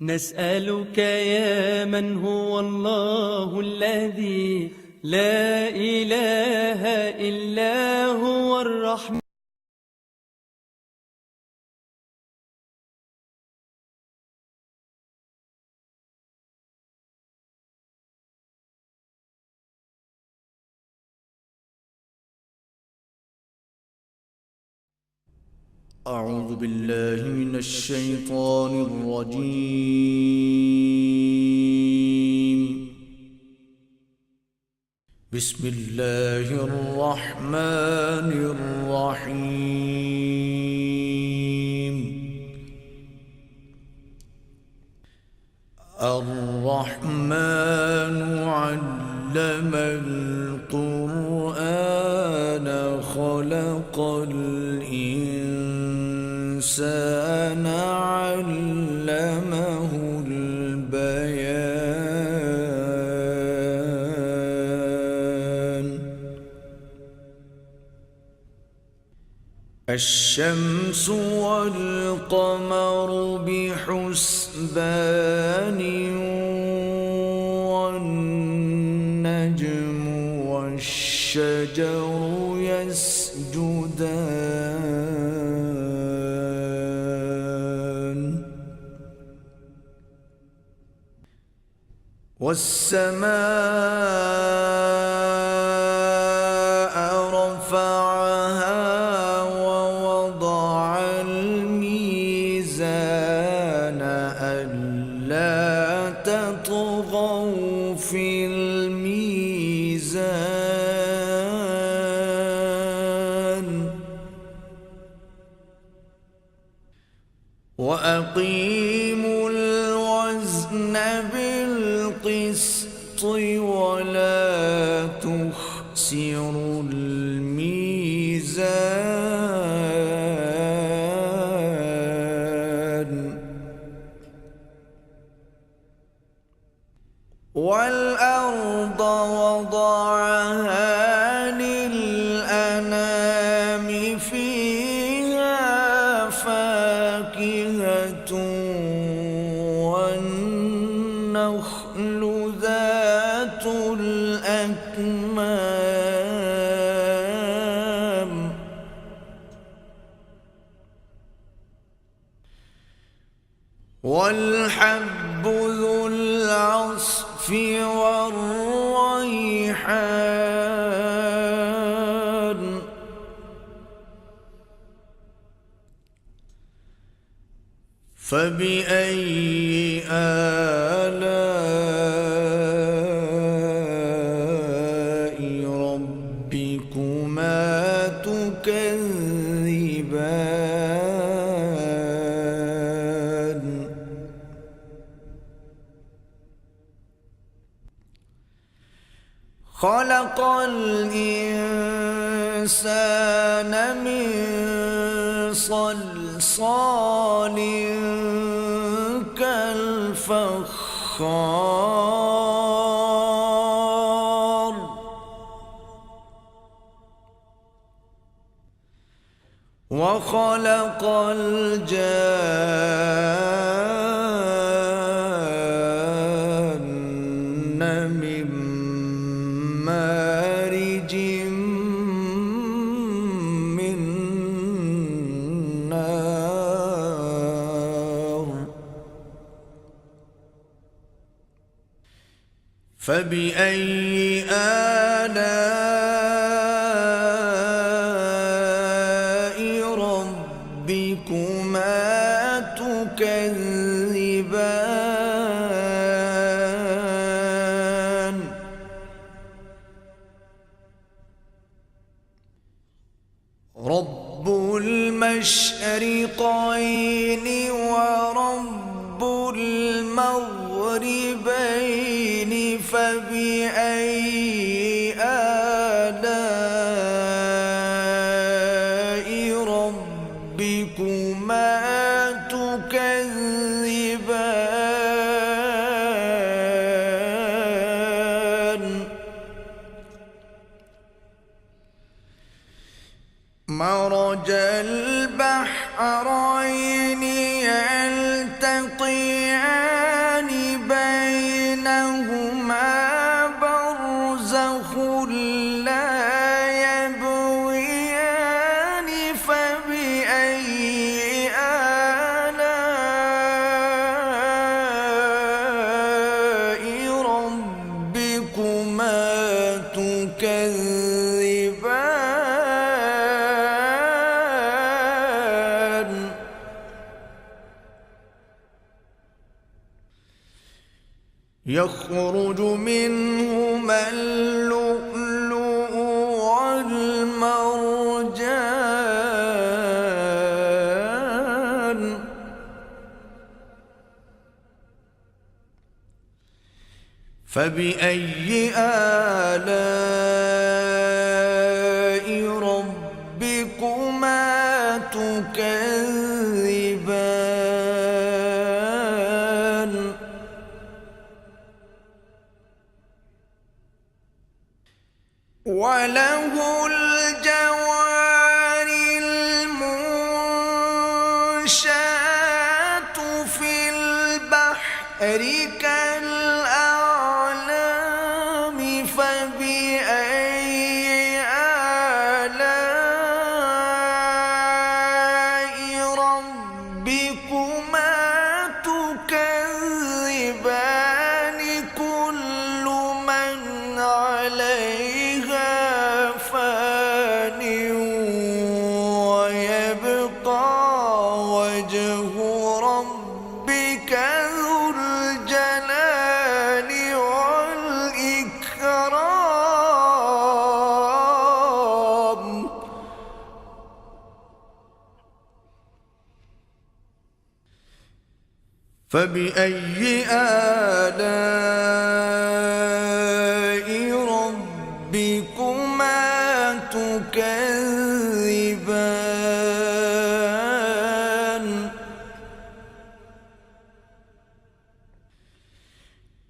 نسألك يا من هو الله الذي لا إله إلا هو الرحمن. أعوذ بالله من الشيطان الرجيم. بسم الله الرحمن الرحيم. الرحمن علم القرآن خلق الإنسان علمه البيان. الشمس والقمر بحسبان والنجم والشجر يسجدان. والسماء رفعها ووضع الميزان ألا تطغوا في الميزان وأقيموا الوزن بالقسط ولا تخسروا الميزان. والأرض وضعها للأنام فيها فاكهة والنخل ذات الأكمام والحب ذو العصف والريحان. فبأي آلاء ربكما تكذبان. خلق الإنسان من صلصال كالفخار. وخلق الجان من مارج من نار. فبأي آلاء ربكما تكذبان. رب المشرقين ورب المغربين فبأي آلاء ربكما تكذبان. مرج البحرين يلتقيان يخرج منهما اللؤلؤ والمرجان فبأي آلاء ربكما تكذبان وله الجوار المنشآت في البحر كالأعلام فبأي آلاء ربكما تكذبان كل من عليها فان ويبقى وجه ربك ذو الجلال والإكرام فبأي آلاء ربكما تكذبان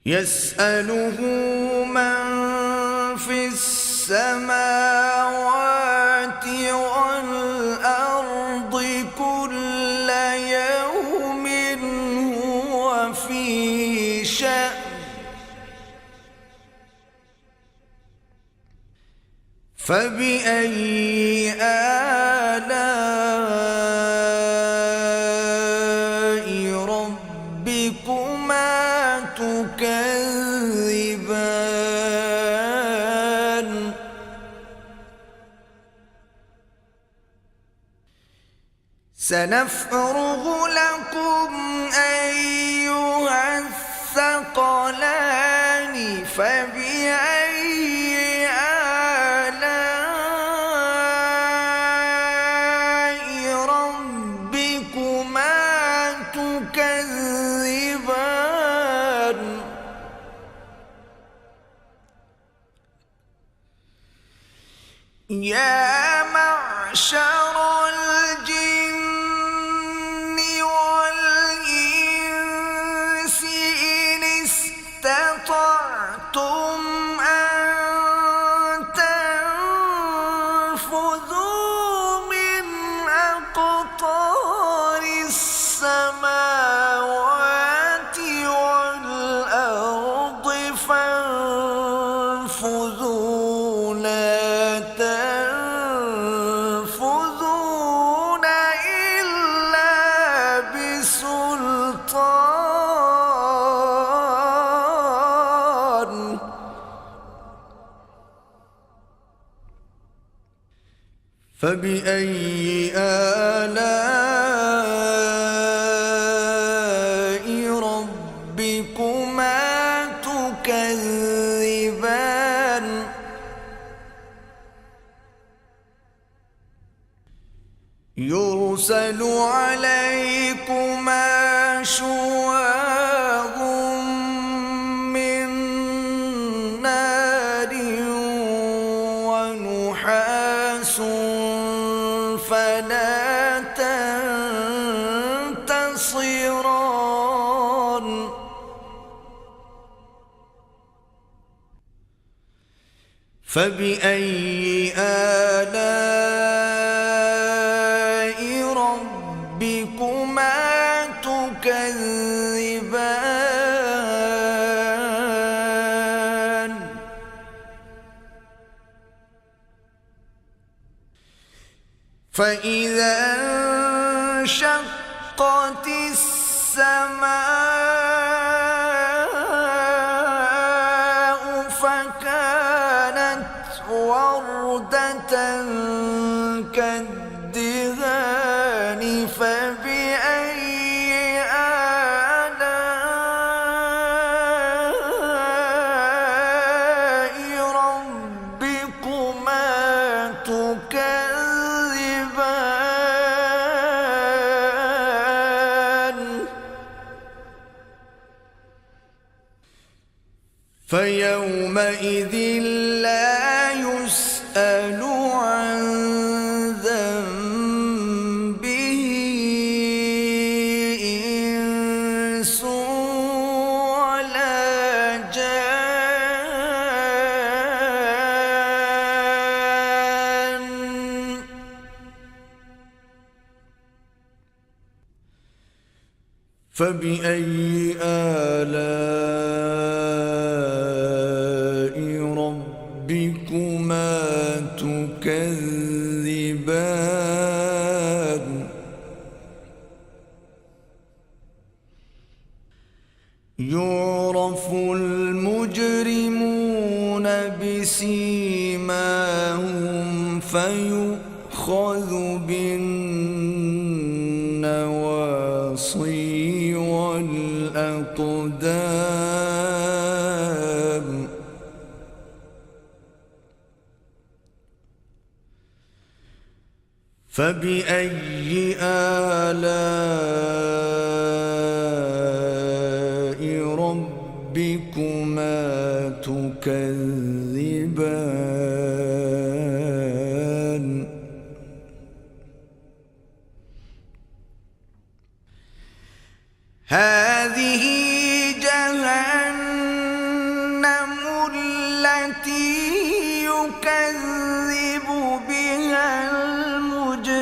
يسأله من في السماوات والأرض كل يوم هو في شأن فبأي آلاء ربكما تكذبان سنفرغ لكم أيها الثقلان فبأي تكذبان يا معشر الجن والإنس إن استطعتم أن تنفذوا من أقطار السماوات والأرض فانفذوا لا تنفذون إلا بسلطان فبأي آلاء ربكما تكذبان يرسل عليكما شواظ من نار ونحاس فلا تنتصران فبأي آلاء ربكما تكذبان فإذا انشقت السماء فكانت وردة كالدهان فبأي آلاء فيومئذ لا يسأل عن ذنبه إنس ولا جان. فبأي آلاء ربكما تكذبان. يعرف المجرمون بسيماهم فيؤخذ بالنواصي والأقدام. فبأي آلاء ربكما تكذبان. هذه جهنم التي يكذب بها المجرمون.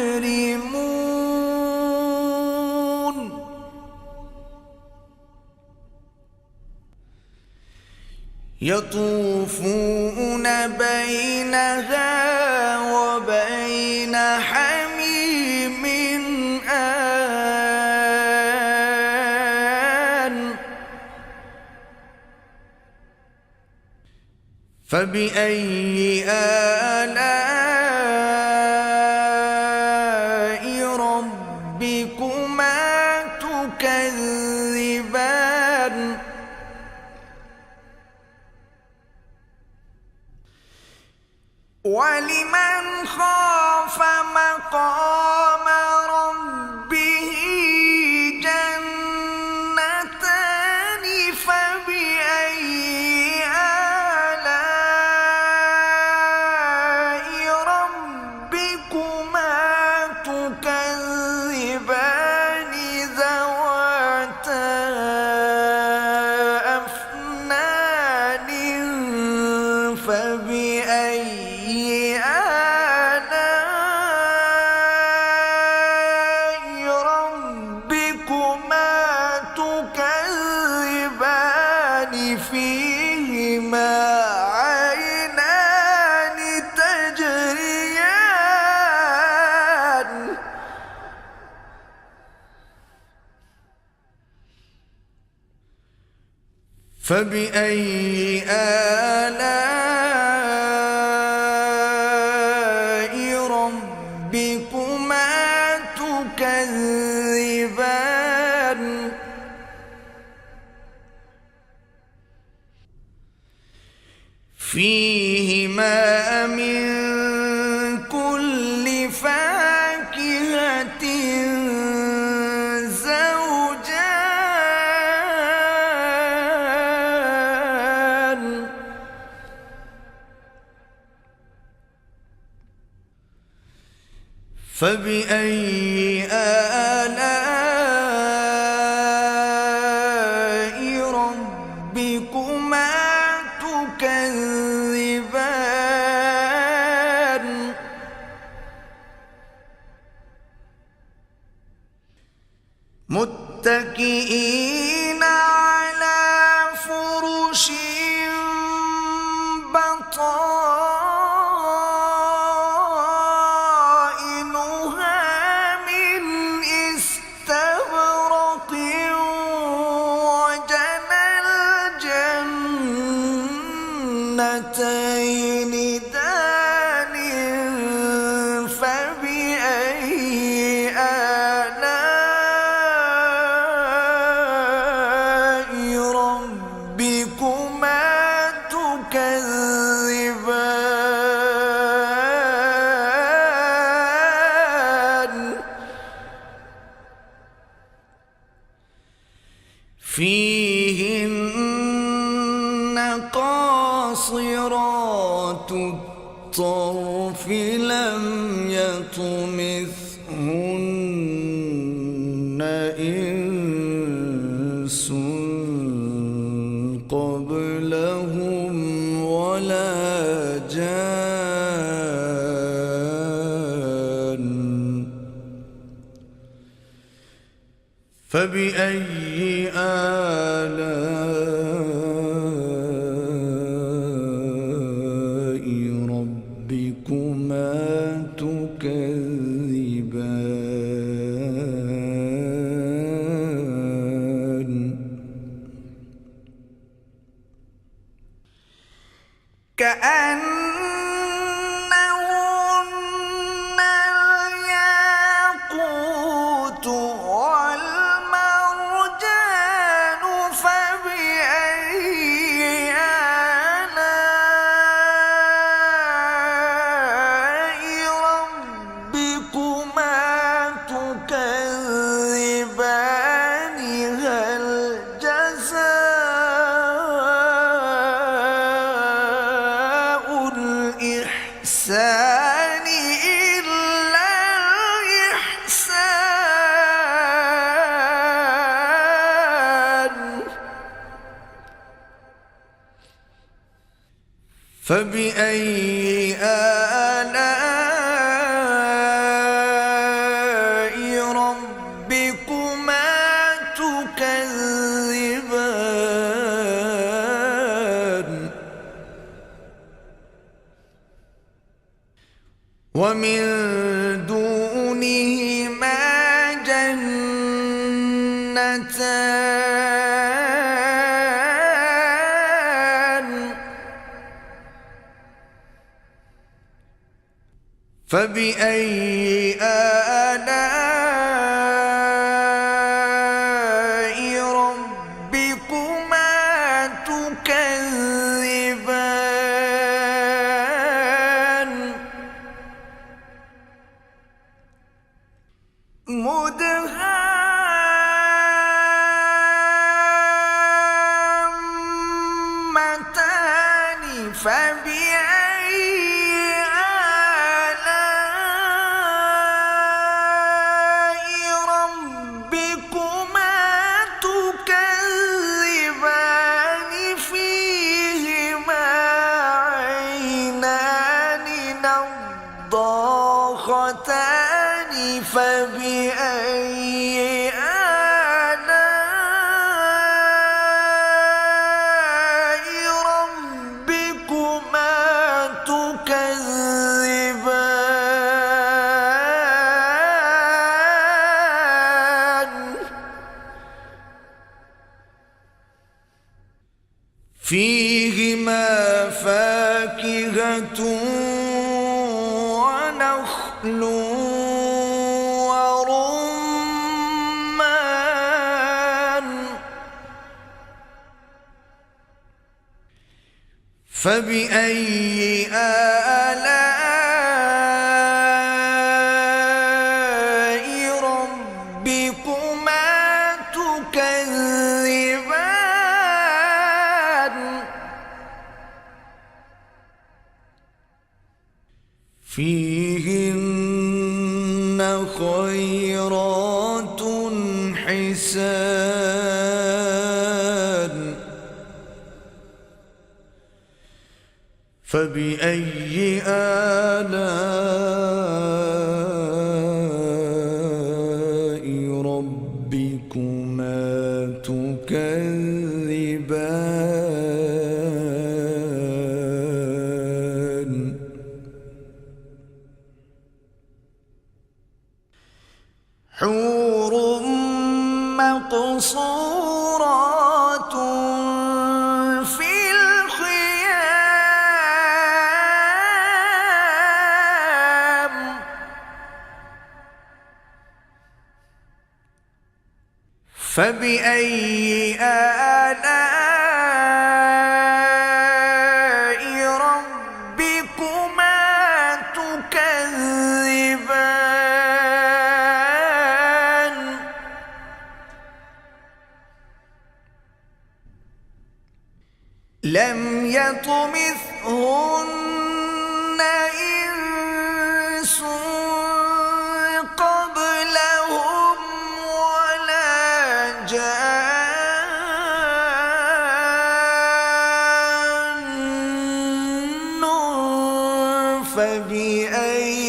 يطوفون بينها وبين حميم آن. فبأي آلاء ربكما تكذبان. ولمن خاف مقام ربه جنتان. فبأي آلاء ربكما تكذبان ذواتا أفنان. فبأي آلاء ربكما تكذبان فيهما عينان تجريان. فبأي آلاء ربكما تكذبان. فيهما من كل فاكهة زوجان. فبأي آلاء ربكما تكذبان. متكئين على فرش بطائنها من استبرق. وجنى الجنتين دان. فبأي آلاء ربكما تكذبان. فيهن قاصرات الطرف لم يطمثهن إنس قبلهم ولا جان فبأي آلاء ربكما تكذبان كأنهن الياقوت والمرجان فبأي آلاء ربكما تكذبان هل جزاء الإحسان إلا الإحسان فبأي آلاء ربكما تكذبان ومن دونهما جنتان فبأي آلاء ربكما تكذبان مدهامتان فبأي آلاء ربكما تكذبان فيهما عينان نضاختان فبأي آلاء ربكما تكذبان فيهما فاكهة ونخل ورمان فبأي آلاء ربكما تكذبان فيهن خيرات حسان فبأي آلاء ربكما تكذبان حور مقصورات في الخيام فبأي آلاء ربكما تكذبان لم يطمثهن إنس قبلهم ولا جان فبأي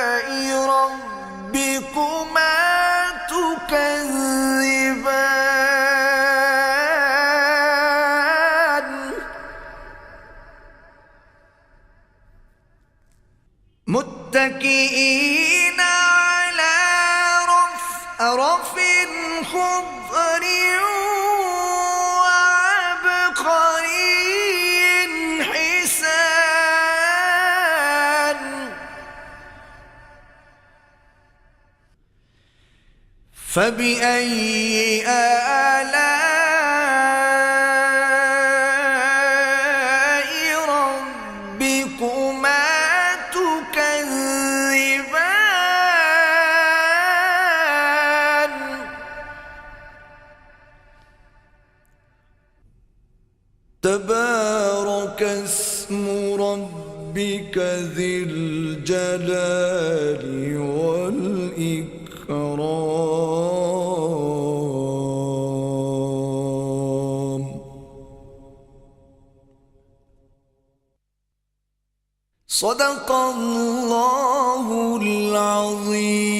آلاء ربكما تكذبان متكئين على رفرف خضر وعبقري حسان فبأي آلاء ربكما تكذبان تبارك اسم ربك ذي الجلال والإكرام صدق الله العظيم.